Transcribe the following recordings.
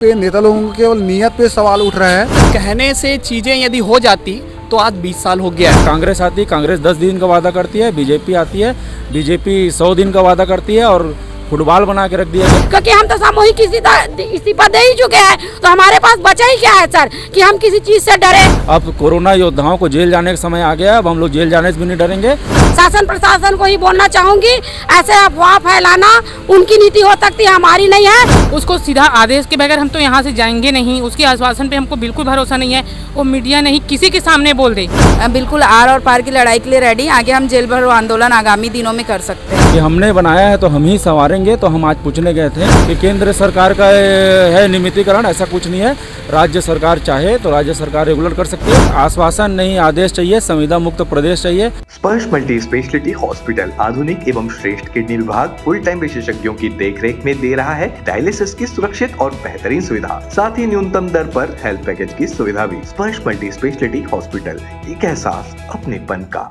पे नेता लोगों की केवल नियत पे सवाल उठ रहा है। कहने से चीजें यदि हो जाती तो आज 20 साल हो गया है। कांग्रेस आती है, कांग्रेस 10 दिन का वादा करती है, बीजेपी आती है, बीजेपी 100 दिन का वादा करती है और फुटबॉल बना के रख दिया है। क्योंकि हम तो सामूहिक इस्तीफा दे ही चुके हैं, तो हमारे पास बचा ही क्या है सर कि हम किसी चीज से डरे। अब कोरोना योद्धाओं को जेल जाने का समय आ गया, अब हम लोग जेल जाने से भी नहीं डरेंगे। शासन प्रशासन को ही बोलना चाहूंगी, ऐसे अफवाह फैलाना उनकी नीति हो सकती है, हमारी नहीं है। उसको सीधा आदेश के बगैर हम तो यहाँ से जाएंगे नहीं, उसके आश्वासन पे हमको बिल्कुल भरोसा नहीं है। वो मीडिया नहीं किसी के सामने बोल दे। बिल्कुल आर और पार की लड़ाई के लिए रेडी। आगे हम जेल भरो आंदोलन आगामी दिनों में कर सकते हैं। कि हमने बनाया है तो हम ही संवारेंगे। तो हम आज पूछने गए थे कि केंद्र सरकार का है नियमितीकरण, ऐसा कुछ नहीं है। राज्य सरकार चाहे तो राज्य सरकार रेगुलर कर सकती है। आश्वासन नहीं, आदेश चाहिए। संविदा मुक्त प्रदेश चाहिए। स्पर्श मल्टी स्पेशलिटी हॉस्पिटल आधुनिक एवं श्रेष्ठ किडनी विभाग फुल टाइम विशेषज्ञों की देखरेख में दे रहा है डायलिसिस की सुरक्षित और बेहतरीन सुविधा, साथ ही न्यूनतम दर पर हेल्थ पैकेज की सुविधा भी। स्पर्श मल्टी स्पेशलिटी हॉस्पिटल, एक एहसास अपनेपन का।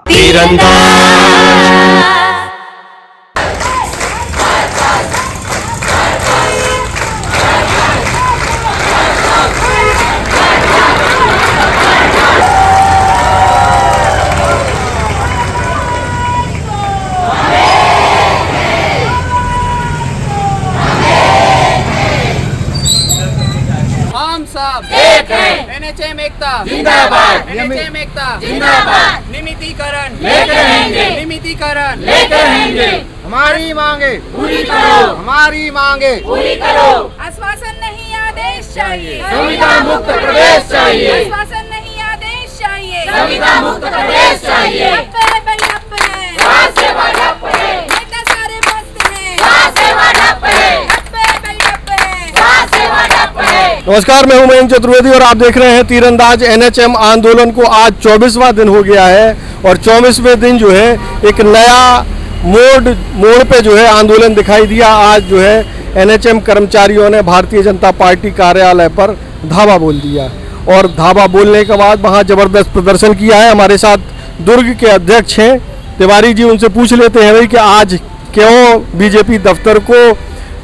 हम सब एक हैं। एनएचएम एकता जिंदाबाद। एनएचएम एकता जिंदाबाद। नियमितीकरण लेकर रहेंगे। नियमितीकरण लेकर रहेंगे। हमारी मांगे पूरी करो, हमारी मांगे पूरी करो। आश्वासन नहीं आदेश चाहिए, संविदा मुक्त प्रदेश चाहिए। आश्वासन नहीं आदेश चाहिए, संविदा मुक्त प्रदेश चाहिए। ठप्प है बड़ी ठप्प है, राज सेवा ठप्प है, नेता सारे मस्त हैं। राज सेवा ठप्प है, ठप्प है बड़ी ठप्प है, राज सेवा ठप्प है। नमस्कार, मैं हूं मयंक चतुर्वेदी और आप देख रहे हैं तीरंदाज। एनएचएम आंदोलन को आज 24वां दिन हो गया है और 24वें दिन जो है एक नया मोड़ पे जो है आंदोलन दिखाई दिया। आज जो है एनएचएम कर्मचारियों ने भारतीय जनता पार्टी कार्यालय पर धावा बोल दिया और धावा बोलने के बाद वहां जबरदस्त प्रदर्शन किया है। हमारे साथ दुर्ग के अध्यक्ष हैं तिवारी जी, उनसे पूछ लेते हैं भाई कि आज क्यों बीजेपी दफ्तर को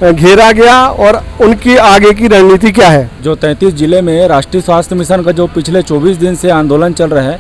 घेरा गया और उनकी आगे की रणनीति क्या है। जो 33 जिले में राष्ट्रीय स्वास्थ्य मिशन का जो पिछले 24 दिन से आंदोलन चल रहा है,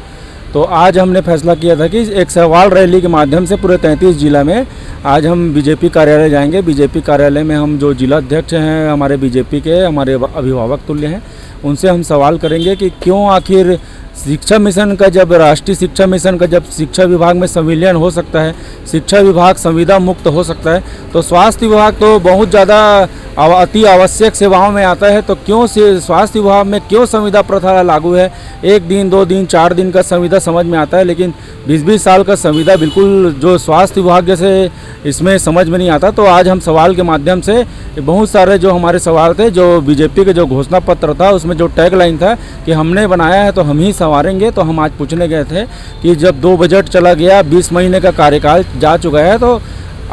तो आज हमने फैसला किया था कि एक सवाल रैली के माध्यम से पूरे 33 जिला में आज हम बीजेपी कार्यालय जाएंगे। बीजेपी कार्यालय में हम जो जिला अध्यक्ष हैं हमारे बीजेपी के, हमारे अभिभावक तुल्य हैं, उनसे हम सवाल करेंगे कि क्यों आखिर शिक्षा मिशन का, जब राष्ट्रीय शिक्षा मिशन का जब शिक्षा विभाग में संविलियन हो सकता है, शिक्षा विभाग संविदा मुक्त हो सकता है, तो स्वास्थ्य विभाग तो बहुत ज़्यादा अति आवश्यक सेवाओं में आता है, तो क्यों स्वास्थ्य विभाग में क्यों संविदा प्रथा लागू है। 1 दिन 2 दिन 4 दिन का संविदा समझ में आता है, लेकिन 20-20 साल का संविदा बिल्कुल जो स्वास्थ्य विभाग जैसे इसमें समझ में नहीं आता। तो आज हम सवाल के माध्यम से बहुत सारे जो हमारे सवाल थे, जो बीजेपी के जो घोषणा पत्र था उसमें जो टैग लाइन था कि हमने बनाया है तो हम ही संवारेंगे, तो हम आज पूछने गए थे कि जब 2 बजट चला गया, 20 महीने का कार्यकाल जा चुका है, तो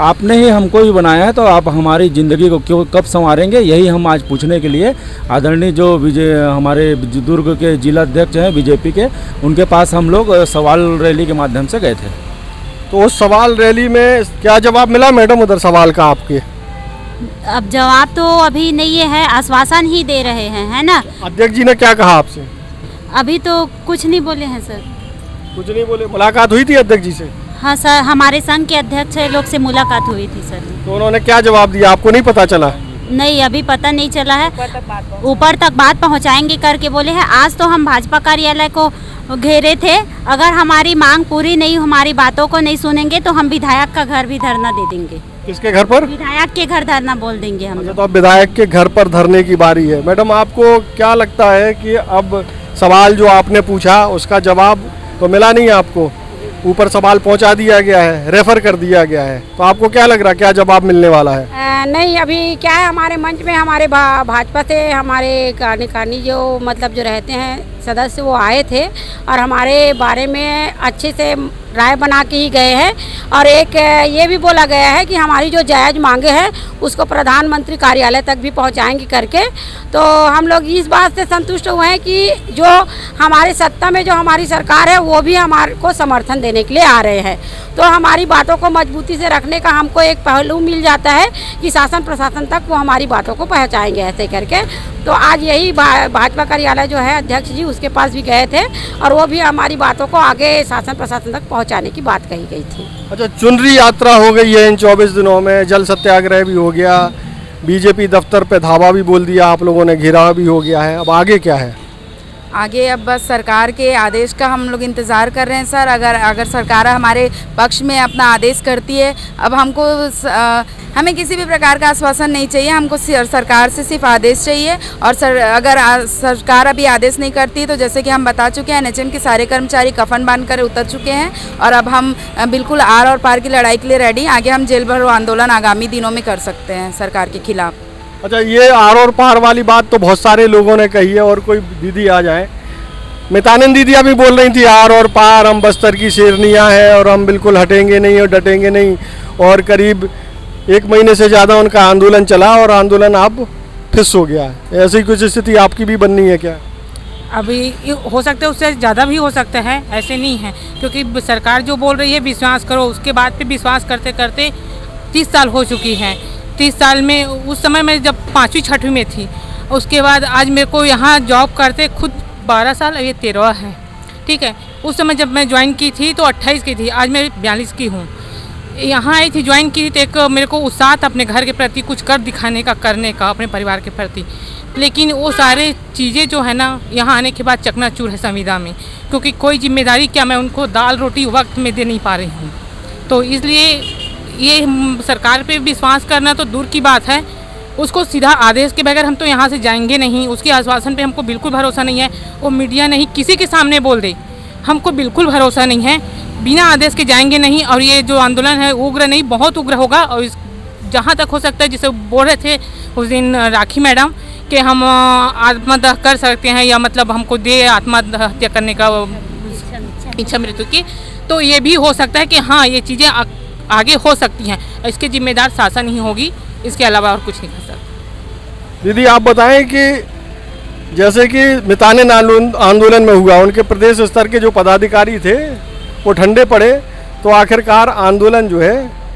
आपने ही हमको ही बनाया है, तो आप हमारी ज़िंदगी को क्यों कब संवारेंगे। यही हम आज पूछने के लिए आदरणीय जो हमारे दुर्ग के जिला अध्यक्ष हैं बीजेपी के, उनके पास हम लोग सवाल रैली के माध्यम से गए थे। तो उस सवाल रैली में क्या जवाब मिला मैडम उधर सवाल का आपके? अब जवाब तो अभी नहीं है, आश्वासन ही दे रहे हैं, है ना। अध्यक्ष जी ने क्या कहा आपसे? अभी तो कुछ नहीं बोले हैं सर। कुछ नहीं बोले। मुलाकात हुई थी अध्यक्ष जी से? हाँ सर, हमारे संघ के अध्यक्ष लोग से मुलाकात हुई थी सर। तो उन्होंने क्या जवाब दिया, आपको नहीं पता चला? नहीं, अभी पता नहीं चला है। ऊपर तक बात पहुंचाएंगे करके बोले हैं। आज तो हम भाजपा कार्यालय को घेरे थे, अगर हमारी मांग पूरी नहीं, हमारी बातों को नहीं सुनेंगे तो हम विधायक का घर भी धरना दे देंगे। किसके घर पर? विधायक के घर धरना बोल देंगे हम। तो अब विधायक के घर पर धरने की बारी है। मैडम, आपको क्या लगता है कि अब सवाल जो आपने पूछा उसका जवाब तो मिला नहीं आपको, ऊपर सवाल पहुंचा दिया गया है, रेफर कर दिया गया है, तो आपको क्या लग रहा है, क्या जवाब मिलने वाला है? नहीं, अभी क्या है, हमारे मंच में हमारे भाजपा से हमारे कार्यकारिणी जो मतलब जो रहते हैं सदस्य वो आए थे और हमारे बारे में अच्छे से राय बना के ही गए हैं। और एक ये भी बोला गया है कि हमारी जो जायज़ मांगे हैं उसको प्रधानमंत्री कार्यालय तक भी पहुंचाएंगे करके। तो हम लोग इस बात से संतुष्ट हुए हैं कि जो हमारे सत्ता में जो हमारी सरकार है वो भी हमारे को समर्थन देने के लिए आ रहे हैं। तो हमारी बातों को मजबूती से रखने का हमको एक पहलू मिल जाता है कि शासन प्रशासन तक वो हमारी बातों को पहुँचाएंगे ऐसे करके। तो आज यही भाजपा कार्यालय जो है अध्यक्ष जी उसके पास भी गए थे और वो भी हमारी बातों को आगे शासन प्रशासन तक पहुंचाने की बात कही गई थी। अच्छा, चुनरी यात्रा हो गई है इन 24 दिनों में, जल सत्याग्रह भी हो गया, बीजेपी दफ्तर पे धावा भी बोल दिया आप लोगों ने, घेराव भी हो गया है, अब आगे क्या है? आगे अब बस सरकार के आदेश का हम लोग इंतज़ार कर रहे हैं सर। अगर सरकार हमारे पक्ष में अपना आदेश करती है, अब हमको हमें किसी भी प्रकार का आश्वासन नहीं चाहिए, हमको सरकार से सिर्फ आदेश चाहिए। और अगर सरकार अभी आदेश नहीं करती तो जैसे कि हम बता चुके हैं NHM के सारे कर्मचारी कफन बांध कर उतर चुके हैं और अब हम बिल्कुल आर और पार की लड़ाई के लिए रेडी। आगे हम जेल भरो आंदोलन आगामी दिनों में कर सकते हैं सरकार के खिलाफ। अच्छा, ये आर और पार वाली बात तो बहुत सारे लोगों ने कही है और कोई दीदी आ जाए, मितानिन दीदियाँ भी बोल रही थी आर और पार, हम बस्तर की शेरनियाँ हैं और हम बिल्कुल हटेंगे नहीं और डटेंगे नहीं। और करीब 1 महीने से ज़्यादा उनका आंदोलन चला और आंदोलन अब फिस हो गया। ऐसी कुछ स्थिति आपकी भी बननी है क्या? अभी हो सकता है उससे ज़्यादा भी हो सकता है, ऐसे नहीं है, क्योंकि सरकार जो बोल रही है विश्वास करो, उसके बाद पे विश्वास करते करते 30 साल हो चुकी हैं। 30 साल में उस समय मैं जब 5वीं 6वीं में थी, उसके बाद आज मेरे को यहाँ जॉब करते खुद 12 साल, ये 13 है, ठीक है। उस समय जब मैं ज्वाइन की थी तो 28 की थी, आज मैं 42 की हूँ। यहाँ आई थी, ज्वाइन की थी तो एक मेरे को उत्साह था अपने घर के प्रति कुछ कर दिखाने का, करने का अपने परिवार के प्रति। लेकिन वो सारे चीज़ें जो है ना यहाँ आने के बाद चकनाचूर है संविदा में, क्योंकि कोई जिम्मेदारी क्या मैं उनको दाल रोटी वक्त में दे नहीं पा रही हूँ। तो इसलिए ये सरकार पे विश्वास करना तो दूर की बात है, उसको सीधा आदेश के बगैर हम तो यहाँ से जाएंगे नहीं, उसके आश्वासन पे हमको बिल्कुल भरोसा नहीं है। वो मीडिया नहीं किसी के सामने बोल दे, हमको बिल्कुल भरोसा नहीं है, बिना आदेश के जाएंगे नहीं। और ये जो आंदोलन है उग्र नहीं, बहुत उग्र होगा। और जहाँ तक हो सकता है, जैसे बोल रहे थे उस दिन राखी मैडम कि हम आत्मदाह कर सकते हैं या मतलब हमको दे आत्महत्या करने का इच्छा मृत्यु की, तो ये भी हो सकता है कि हाँ ये चीज़ें आगे हो सकती हैं। इसके जिम्मेदार शासन ही होगी, इसके अलावा और कुछ नहीं कर सकता। दीदी आप बताएं कि जैसे कि मितानिन आंदोलन में हुआ, उनके प्रदेश स्तर के जो पदाधिकारी थे वो ठंडे पड़े तो आखिरकार आंदोलन जो है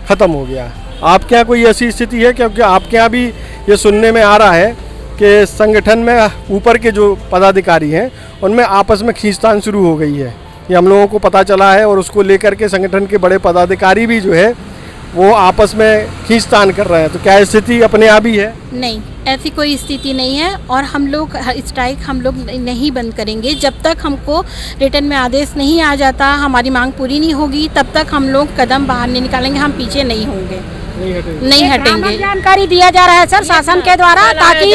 ख़त्म हो गया। आपके यहाँ कोई ऐसी स्थिति है? क्योंकि आपके यहाँ भी ये सुनने में आ रहा है कि संगठन में ऊपर के जो पदाधिकारी हैं उनमें आपस में खींचतान शुरू हो गई है, ये हम लोगों को पता चला है। और उसको लेकर के संगठन के बड़े पदाधिकारी भी जो है वो आपस में खींचतान कर रहे हैं। तो क्या स्थिति अपने आप ही है? नहीं, ऐसी कोई स्थिति नहीं है और हम लोग स्ट्राइक हम लोग नहीं बंद करेंगे जब तक हमको रिटर्न में आदेश नहीं आ जाता, हमारी मांग पूरी नहीं होगी, तब तक हम लोग कदम बाहर नहीं निकालेंगे, हम पीछे नहीं होंगे, नहीं हटेंगे। जानकारी दिया जा रहा है सर शासन के द्वारा, ताकि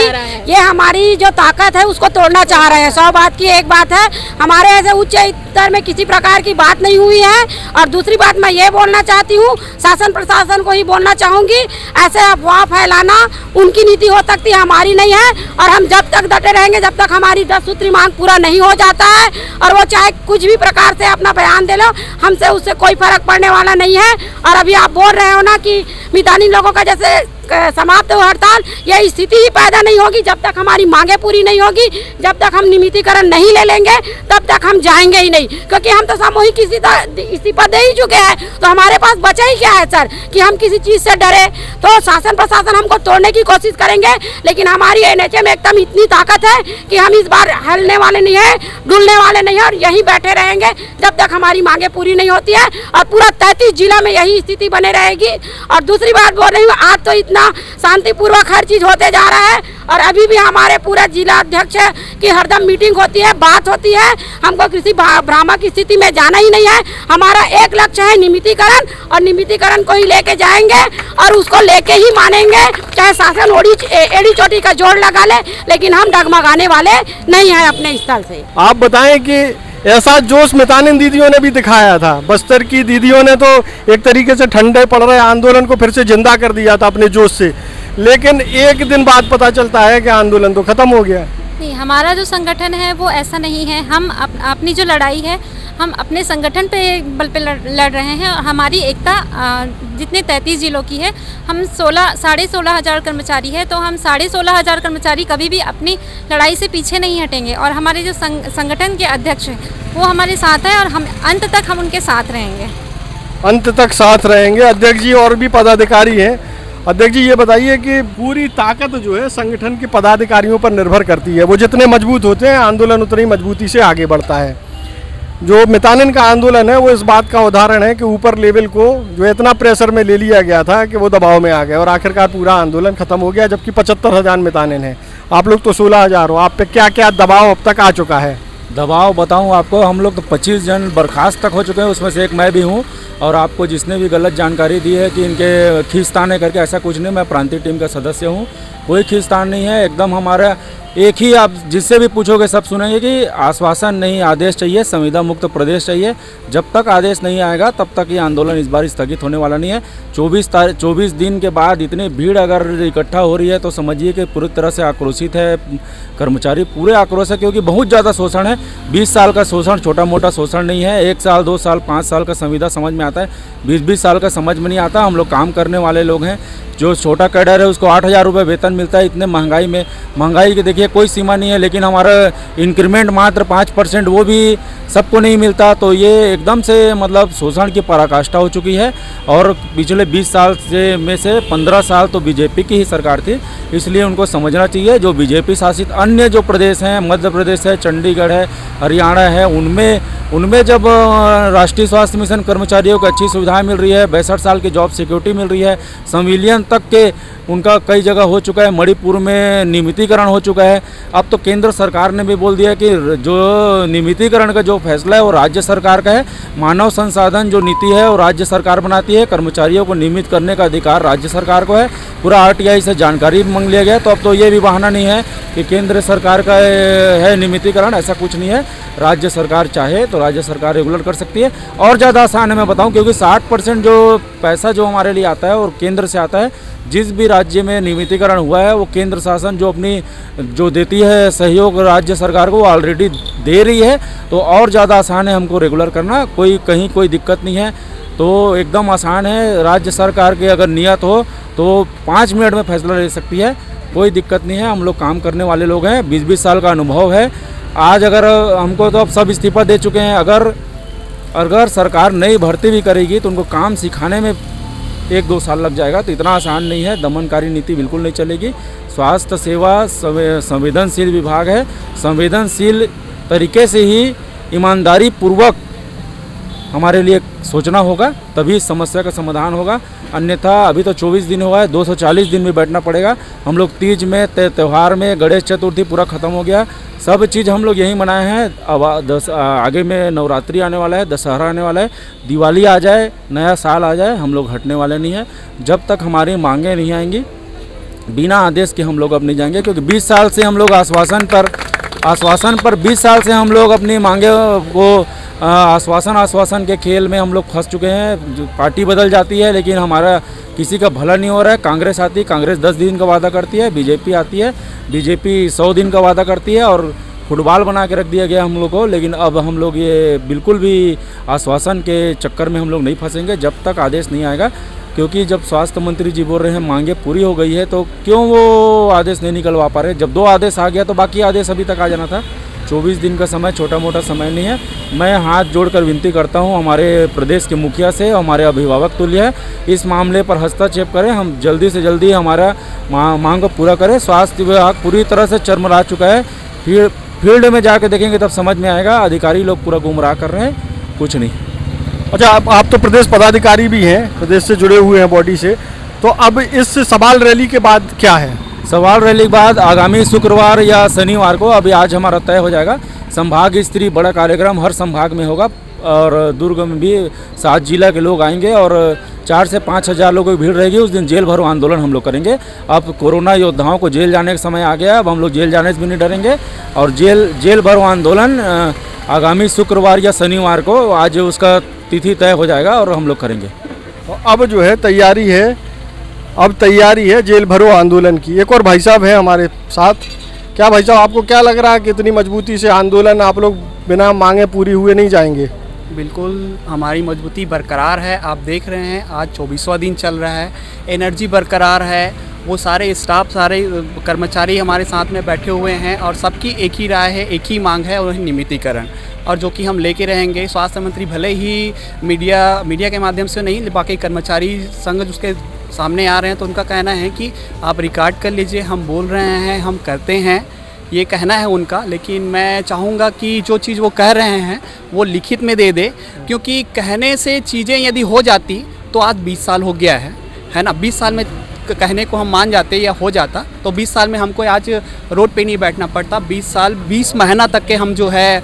ये हमारी जो ताकत है उसको तोड़ना चाह रहे हैं। 100 बात की एक बात है, हमारे ऐसे उच्च स्तर में किसी प्रकार की बात नहीं हुई है। और दूसरी बात मैं ये बोलना चाहती हूँ, शासन प्रशासन को ही बोलना चाहूँगी, ऐसे अफवाह फैलाना उनकी नीति हो सकती है, हमारी नहीं है। और हम जब तक डटे रहेंगे, जब तक हमारी 10 सूत्री मांग पूरा नहीं हो जाता है, और वो चाहे कुछ भी प्रकार से अपना बयान दे लो, हमसे उससे कोई फर्क पड़ने वाला नहीं है। और अभी आप बोल रहे हो ना कि मितानी लोगों का जैसे समाप्त हो हड़ताल, यह स्थिति ही पैदा नहीं होगी जब तक हमारी मांगे पूरी नहीं होगी। जब तक हम नियमितीकरण नहीं ले लेंगे तब तक हम जाएंगे ही नहीं, क्योंकि हम तो सामूहिक इस्तीफा दे ही चुके हैं। तो हमारे पास बचा ही क्या है सर कि हम किसी चीज़ से डरे? तो शासन प्रशासन हमको तोड़ने की कोशिश करेंगे, लेकिन हमारी NHM एकदम इतनी ताकत है कि हम इस बार हिलने वाले नहीं है, डुलने वाले नहीं है और यहीं बैठे रहेंगे जब तक हमारी मांगे पूरी नहीं होती है। और पूरा 33 जिला में यही स्थिति बने रहेगी। और दूसरी बात बोल रही हूँ, आज तो इतना शांतिपूर्वक हर चीज होते जा रहा है और अभी भी हमारे पूरा जिला अध्यक्ष की हरदम मीटिंग होती है, बात होती है। हमको किसी भ्रामक स्थिति में जाना ही नहीं है। हमारा एक लक्ष्य है नियमितीकरण, और नियमितीकरण को ही लेके जाएंगे और उसको लेके ही मानेंगे, चाहे शासन एड़ी चोटी का जोड़ लगा ले, लेकिन हम डगमगाने वाले नहीं हैं अपने स्थल से। आप बताएं कि ऐसा जोश मितानिन दीदियों ने भी दिखाया था, बस्तर की दीदियों ने तो एक तरीके से ठंडे पड़ रहे आंदोलन को फिर से जिंदा कर दिया था अपने जोश से, लेकिन एक दिन बाद पता चलता है कि आंदोलन तो खत्म हो गया। नहीं, हमारा जो संगठन है वो ऐसा नहीं है। हम अपनी जो लड़ाई है हम अपने संगठन पे बल पे लड़ रहे हैं और हमारी एकता जितने 33 जिलों की है, हम 16,500 कर्मचारी है, तो हम 16,500 कर्मचारी कभी भी अपनी लड़ाई से पीछे नहीं हटेंगे और हमारे जो संगठन के अध्यक्ष हैं वो हमारे साथ हैं और हम अंत तक हम उनके साथ रहेंगे। अंत तक साथ रहेंगे। अध्यक्ष जी और भी पदाधिकारी हैं। अध्यक्ष जी ये बताइए कि पूरी ताकत जो है संगठन के पदाधिकारियों पर निर्भर करती है। वो जितने मजबूत होते हैं आंदोलन उतनी मजबूती से आगे बढ़ता है। जो मितानिन का आंदोलन है वो इस बात का उदाहरण है कि ऊपर लेवल को जो इतना प्रेशर में ले लिया गया था कि वो दबाव में आ गए और आखिरकार पूरा आंदोलन खत्म हो गया, जबकि 75,000 मितानिन है। आप लोग तो 16,000 हो। आप पे क्या क्या दबाव अब तक आ चुका है? दबाव बताऊं आपको, हम लोग तो 25 जन बर्खास्त तक हो चुके हैं, उसमें से एक मैं भी हूं। और आपको जिसने भी गलत जानकारी दी है कि इनके खींचतान है करके, ऐसा कुछ नहीं। मैं प्रांतीय टीम का सदस्य हूं, कोई खींचतान नहीं है। एकदम हमारा एक ही, आप जिससे भी पूछोगे सब सुनेंगे कि आश्वासन नहीं, आदेश चाहिए, संविदा मुक्त प्रदेश चाहिए। जब तक आदेश नहीं आएगा तब तक ये आंदोलन इस बार स्थगित होने वाला नहीं है। 24 दिन के बाद इतनी भीड़ अगर इकट्ठा हो रही है तो समझिए कि पूरी तरह से आक्रोशित है कर्मचारी, पूरे आक्रोश है, क्योंकि बहुत ज़्यादा शोषण है। 20 साल का शोषण छोटा मोटा शोषण नहीं है। 1 साल 2 साल 5 साल का संविदा समझ में आता है, 20-20 साल का समझ में नहीं आता। हम लोग काम करने वाले लोग हैं। जो छोटा कैडर है उसको 8,000 रुपये वेतन मिलता है। इतने महंगाई में, महंगाई की देखिए कोई सीमा नहीं है, लेकिन हमारा इंक्रीमेंट मात्र 5%, वो भी सबको नहीं मिलता। तो ये एकदम से मतलब शोषण की पराकाष्ठा हो चुकी है। और पिछले 20 साल में से 15 साल तो बीजेपी की ही सरकार थी, इसलिए उनको समझना चाहिए। जो बीजेपी शासित अन्य जो प्रदेश हैं, मध्य प्रदेश है, चंडीगढ़ है, हरियाणा है, उनमें जब राष्ट्रीय स्वास्थ्य मिशन कर्मचारियों को अच्छी सुविधाएं मिल रही है, 62 साल की जॉब सिक्योरिटी मिल रही है, संविलियन तक के उनका कई जगह हो चुका है, मणिपुर में नियमितीकरण हो चुका है। अब तो केंद्र सरकार ने भी बोल दिया कि जो नियमितीकरण का जो फैसला है वो राज्य सरकार का है। मानव संसाधन जो नीति है वो राज्य सरकार बनाती है, कर्मचारियों को नियमित करने का अधिकार राज्य सरकार को है। पूरा आरटीआई से जानकारी मांग लिया गया। तो अब तो ये भी बहाना नहीं है कि केंद्र सरकार का है नियमितीकरण, ऐसा कुछ नहीं है। राज्य सरकार चाहे तो राज्य सरकार रेगुलर कर सकती है। और ज़्यादा आसान है मैं बताऊं, क्योंकि 60% जो पैसा जो हमारे लिए आता है और केंद्र से आता है। जिस भी राज्य में नियमितीकरण हुआ है वो केंद्र शासन जो देती है सहयोग राज्य सरकार को, वो ऑलरेडी दे रही है। तो और ज़्यादा आसान है हमको रेगुलर करना, कोई दिक्कत नहीं है। तो एकदम आसान है। राज्य सरकार की अगर नियत हो तो 5 मिनट में फैसला ले सकती है, कोई दिक्कत नहीं है। हम लोग काम करने वाले लोग हैं, 20-20 साल का अनुभव है। आज अगर हमको तो अब सब इस्तीफा दे चुके हैं। अगर सरकार नई भर्ती भी करेगी तो उनको काम सिखाने में 1-2 साल लग जाएगा। तो इतना आसान नहीं है। दमनकारी नीति बिल्कुल नहीं चलेगी। स्वास्थ्य सेवा संवेदनशील विभाग है, संवेदनशील तरीके से ही ईमानदारी पूर्वक हमारे लिए सोचना होगा, तभी इस समस्या का समाधान होगा। अन्यथा अभी तो 24 दिन हुआ है, 240 दिन में बैठना पड़ेगा। हम लोग तीज में, त्यौहार में, गणेश चतुर्थी पूरा ख़त्म हो गया, सब चीज़ हम लोग यही मनाए हैं। अब आगे में नवरात्रि आने वाला है, दशहरा आने वाला है, दिवाली आ जाए, नया साल आ जाए, हम लोग हटने वाले नहीं हैं। जब तक हमारी मांगें नहीं आएंगी, बिना आदेश के हम लोग अब नहीं जाएंगे। क्योंकि 20 साल से हम लोग आश्वासन पर 20 साल से हम लोग अपनी मांगे को आश्वासन के खेल में हम लोग फंस चुके हैं। पार्टी बदल जाती है लेकिन हमारा किसी का भला नहीं हो रहा है। कांग्रेस आती है, कांग्रेस 10 दिन का वादा करती है, बीजेपी आती है, बीजेपी 100 दिन का वादा करती है और फुटबॉल बना के रख दिया गया हम लोग को। लेकिन अब हम लोग ये बिल्कुल भी आश्वासन के चक्कर में हम लोग नहीं फंसेंगे जब तक आदेश नहीं आएगा। क्योंकि जब स्वास्थ्य मंत्री जी बोल रहे हैं मांगे पूरी हो गई है, तो क्यों वो आदेश नहीं निकलवा पा रहे? जब 2 आदेश आ गया तो बाकी आदेश अभी तक आ जाना था। 24 दिन का समय छोटा मोटा समय नहीं है। मैं हाथ जोड़कर विनती करता हूं हमारे प्रदेश के मुखिया से, हमारे अभिभावक तुल्य है, इस मामले पर हस्तक्षेप करें। हम जल्दी से जल्दी हमारा मांग को पूरा करें। स्वास्थ्य विभाग पूरी तरह से चरमरा चुका है। फील्ड में जाकर देखेंगे तब समझ में आएगा। अधिकारी लोग पूरा गुमराह कर रहे हैं, कुछ नहीं। अच्छा, आप तो प्रदेश पदाधिकारी भी हैं, प्रदेश से जुड़े हुए हैं बॉडी से, तो अब इस सवाल रैली के बाद क्या है? सवाल रैली के बाद आगामी शुक्रवार या शनिवार को, अभी आज हमारा तय हो जाएगा, संभाग स्तरीय बड़ा कार्यक्रम हर संभाग में होगा। और दुर्ग में भी 7 जिला के लोग आएंगे और 4 से 5 हज़ार लोगों की भीड़ रहेगी। उस दिन जेल भरो आंदोलन हम लोग करेंगे। अब कोरोना योद्धाओं को जेल जाने का समय आ गया, अब हम लोग जेल जाने से भी नहीं डरेंगे। और जेल भरो आंदोलन आगामी शुक्रवार या शनिवार को, आज उसका तिथि तय हो जाएगा और हम लोग करेंगे। अब जो है तैयारी है जेल भरो आंदोलन की। एक और भाई साहब हैं हमारे साथ, क्या भाई साहब, आपको क्या लग रहा है कि इतनी मजबूती से आंदोलन आप लोग बिना मांगे पूरी हुए नहीं जाएंगे? बिल्कुल हमारी मजबूती बरकरार है। आप देख रहे हैं आज 24वां दिन चल रहा है, एनर्जी बरकरार है। वो सारे स्टाफ, सारे कर्मचारी हमारे साथ में बैठे हुए हैं और सबकी एक ही राय है, एक ही मांग है, और नियमितीकरण, और जो कि हम लेके रहेंगे। स्वास्थ्य मंत्री भले ही मीडिया के माध्यम से नहीं, बाकी कर्मचारी संघ उसके सामने आ रहे हैं तो उनका कहना है कि आप रिकॉर्ड कर लीजिए, हम बोल रहे हैं, हम करते हैं, ये कहना है उनका। लेकिन मैं चाहूँगा कि जो चीज़ वो कह रहे हैं वो लिखित में दे दे, क्योंकि कहने से चीज़ें यदि हो जाती तो आज 20 साल हो गया है ना। 20 साल में कहने को हम मान जाते या हो जाता तो 20 साल में हमको आज रोड पे नहीं बैठना पड़ता। 20 महीना तक के हम जो है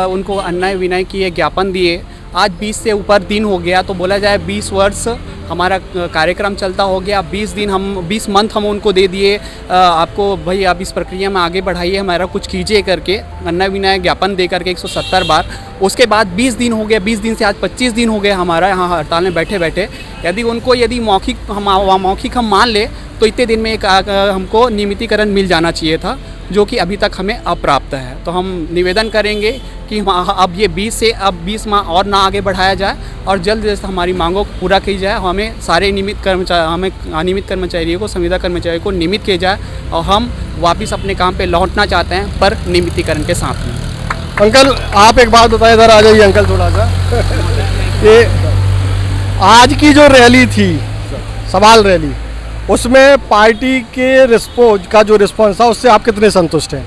उनको अन्याय विनय किए, ज्ञापन दिए। आज 20 से ऊपर दिन हो गया तो बोला जाए 20 वर्ष हमारा कार्यक्रम चलता हो गया। 20 मंथ हम उनको दे दिए, आपको भाई आप इस प्रक्रिया में आगे बढ़ाइए, हमारा कुछ कीजिए करके अन्याय विनय ज्ञापन दे करके 170 बार। उसके बाद 20 दिन हो गए, 20 दिन से आज 25 दिन हो गए हमारा यहाँ हड़ताल में बैठे बैठे। यदि मौखिक हम मान ले तो इतने दिन में एक हमको नियमितीकरण मिल जाना चाहिए था, जो कि अभी तक हमें अप्राप्त है। तो हम निवेदन करेंगे कि अब ये 20 माह और ना आगे बढ़ाया जाए और जल्द से हमारी मांगों को पूरा की जाए। हमें सारे अनियमित कर्मचारियों को, संविदा कर्मचारियों को नियमित किया जाए और हम वापस अपने काम पे लौटना चाहते हैं, पर नियमितीकरण के साथ में। अंकल आप एक बात बताएं, इधर आ जाइए अंकल थोड़ा सा। ये आज की जो रैली थी, सवाल रैली, उसमें पार्टी के रिस्पॉन्स था, उससे आप कितने संतुष्ट हैं?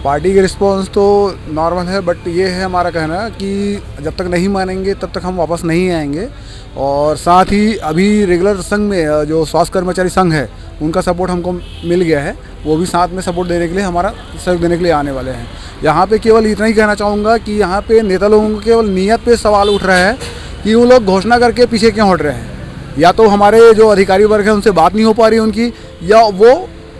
पार्टी के रिस्पॉन्स तो नॉर्मल है, बट ये है हमारा कहना कि जब तक नहीं मानेंगे तब तक हम वापस नहीं आएंगे। और साथ ही अभी रेगुलर संघ में जो स्वास्थ्य कर्मचारी संघ है उनका सपोर्ट हमको मिल गया है, वो भी साथ में सपोर्ट देने के लिए, हमारा सहयोग देने के लिए आने वाले हैं। यहाँ पे केवल इतना ही कहना चाहूँगा कि यहाँ पे नेता लोगों को केवल नीयत पे सवाल उठ रहा है कि वो लोग घोषणा करके पीछे क्यों हट रहे हैं। या तो हमारे जो अधिकारी वर्ग है उनसे बात नहीं हो पा रही उनकी, या वो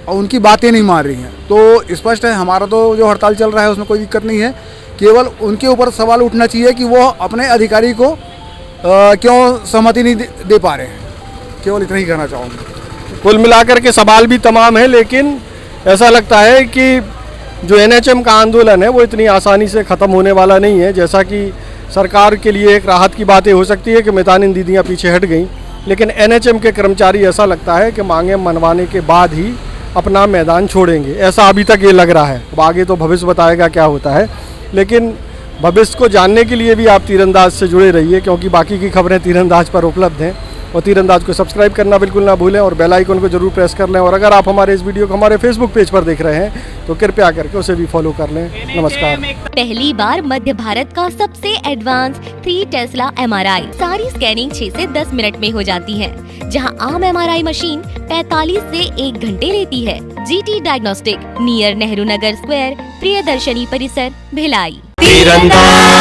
उनकी बातें नहीं मान रही हैं। तो स्पष्ट है हमारा तो जो हड़ताल चल रहा है उसमें कोई दिक्कत नहीं है, केवल उनके ऊपर सवाल उठना चाहिए कि वो अपने अधिकारी को क्यों सहमति नहीं दे पा रहे हैं। केवल इतना ही कहना चाहूँगा। कुल मिलाकर के सवाल भी तमाम है, लेकिन ऐसा लगता है कि जो NHM का आंदोलन है वो इतनी आसानी से ख़त्म होने वाला नहीं है। जैसा कि सरकार के लिए एक राहत की बातें हो सकती है कि मितानिन दीदियाँ पीछे हट गई, लेकिन NHM के कर्मचारी ऐसा लगता है कि मांगे मनवाने के बाद ही अपना मैदान छोड़ेंगे, ऐसा अभी तक ये लग रहा है। अब आगे तो भविष्य बताएगा क्या होता है, लेकिन भविष्य को जानने के लिए भी आप तीरंदाज से जुड़े रहिए, क्योंकि बाकी की खबरें तीरंदाज पर उपलब्ध हैं। और तीरंदाज को सब्सक्राइब करना बिल्कुल ना भूलें और बेल आइकन को जरूर प्रेस कर लें। और अगर आप हमारे इस वीडियो को हमारे फेसबुक पेज पर देख रहे हैं तो कृपया करके उसे भी फॉलो कर लें। नमस्कार। पहली बार मध्य भारत का सबसे एडवांस 3 टेस्ला MRI, सारी स्कैनिंग 6 से 10 मिनट में हो जाती है, जहां आम MRI मशीन 45 से 1 घंटे लेती है। GT diagnostic, near Nehru Nagar square, Priyadarshini परिसर, भिलाई। तीरंदाज।